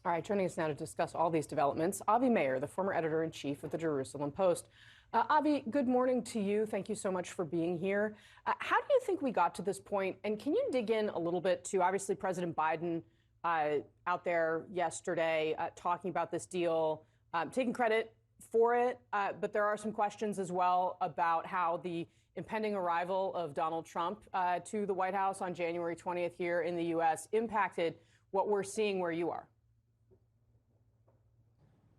All right, joining us now to discuss all these developments, Avi Mayer, the former editor-in-chief of the Jerusalem Post. Avi, good morning to you. Thank you so much for being here. How do you think we got to this point? And can you dig in a little bit to, obviously, President Biden out there yesterday talking about this deal, taking credit for it, but there are some questions as well about how the impending arrival of Donald Trump to the White House on January 20th here in the U.S. impacted what we're seeing where you are.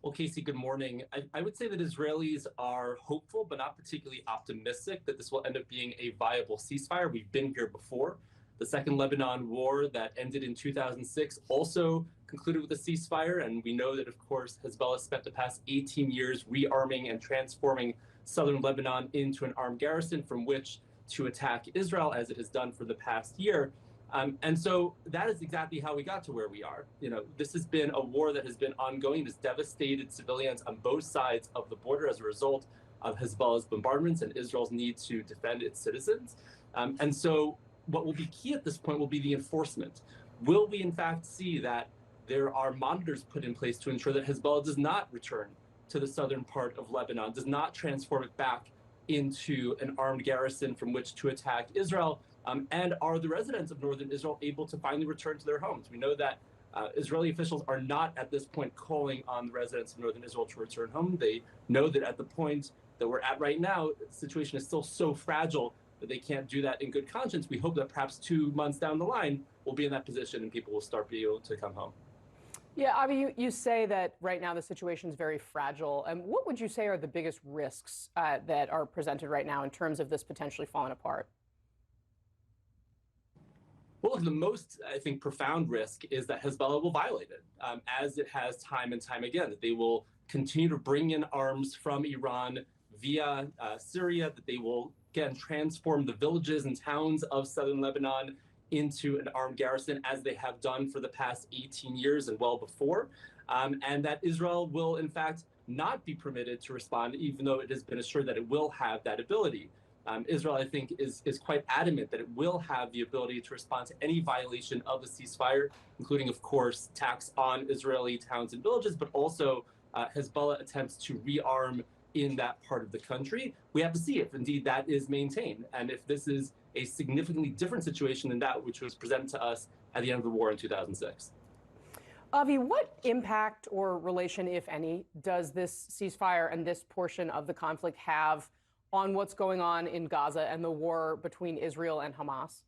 Well, Casey, good morning. I would say that Israelis are hopeful, but not particularly optimistic that this will end up being a viable ceasefire. We've been here before. The Second Lebanon War that ended in 2006 also concluded with a ceasefire. And we know that, of course, Hezbollah spent the past 18 years rearming and transforming southern Lebanon into an armed garrison from which to attack Israel, as it has done for the past year. And so that is exactly how we got to where we are. This has been a war that has been ongoing. It's devastated civilians on both sides of the border as a result of Hezbollah's bombardments and Israel's need to defend its citizens. And so what will be key at this point will be the enforcement. Will we, in fact, see that there are monitors put in place to ensure that Hezbollah does not return to the southern part of Lebanon, does not transform it back into an armed garrison from which to attack Israel? And are the residents of northern Israel able to finally return to their homes? We know that Israeli officials are not at this point calling on the residents of northern Israel to return home. They know that at the point that we're at right now, the situation is still so fragile that they can't do that in good conscience. We hope that perhaps 2 months down the line, we'll be in that position and people will start being able to come home. Yeah, Avi, you say that right now the situation is very fragile. And what would you say are the biggest risks that are presented right now in terms of this potentially falling apart? Well, the most, I think, profound risk is that Hezbollah will violate it, as it has time and time again, that they will continue to bring in arms from Iran via Syria, that they will, again, transform the villages and towns of southern Lebanon into an armed garrison, as they have done for the past 18 years and well before, and that Israel will, in fact, not be permitted to respond, even though it has been assured that it will have that ability. Israel, I think, is quite adamant that it will have the ability to respond to any violation of the ceasefire, including, of course, attacks on Israeli towns and villages, but also Hezbollah attempts to rearm in that part of the country. We have to see if indeed that is maintained, and if this is a significantly different situation than that which was presented to us at the end of the war in 2006. Avi, what impact or relation, if any, does this ceasefire and this portion of the conflict have on what's going on in Gaza and the war between Israel and Hamas?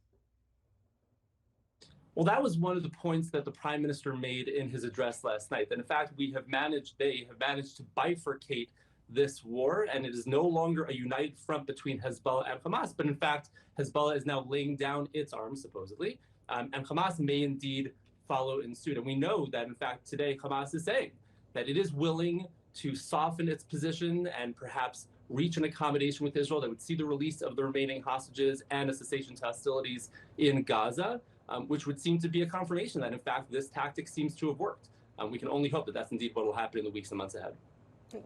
Well, that was one of the points that the prime minister made in his address last night. That in fact, they have managed to bifurcate this war, and it is no longer a united front between Hezbollah and Hamas. But in fact, Hezbollah is now laying down its arms, supposedly, and Hamas may indeed follow in suit. And we know that, in fact, today Hamas is saying that it is willing to soften its position and perhaps reach an accommodation with Israel that would see the release of the remaining hostages and a cessation to hostilities in Gaza, which would seem to be a confirmation that, in fact, this tactic seems to have worked. We can only hope that that's indeed what will happen in the weeks and months ahead.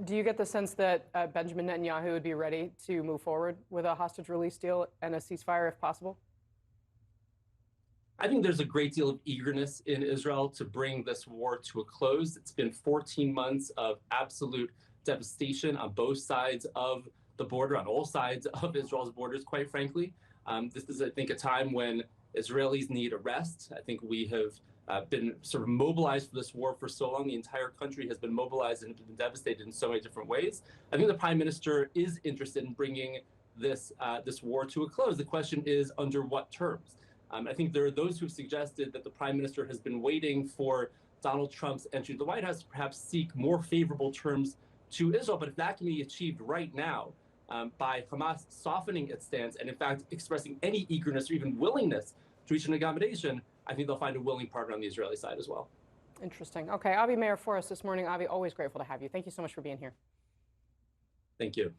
Do you get the sense that Benjamin Netanyahu would be ready to move forward with a hostage release deal and a ceasefire if possible? I think there's a great deal of eagerness in Israel to bring this war to a close. It's been 14 months of absolute devastation on both sides of the border, on all sides of Israel's borders, quite frankly. This is, I think, a time when Israelis need a rest. I think we have been sort of mobilized for this war for so long. The entire country has been mobilized and been devastated in so many different ways. I think the prime minister is interested in bringing this war to a close. The question is, under what terms? I think there are those who've suggested that the prime minister has been waiting for Donald Trump's entry to the White House to perhaps seek more favorable terms to Israel. But if that can be achieved right now by Hamas softening its stance and, in fact, expressing any eagerness or even willingness to reach an accommodation, I think they'll find a willing partner on the Israeli side as well. Interesting. Okay, Avi Mayer for us this morning. Avi, always grateful to have you. Thank you so much for being here. Thank you.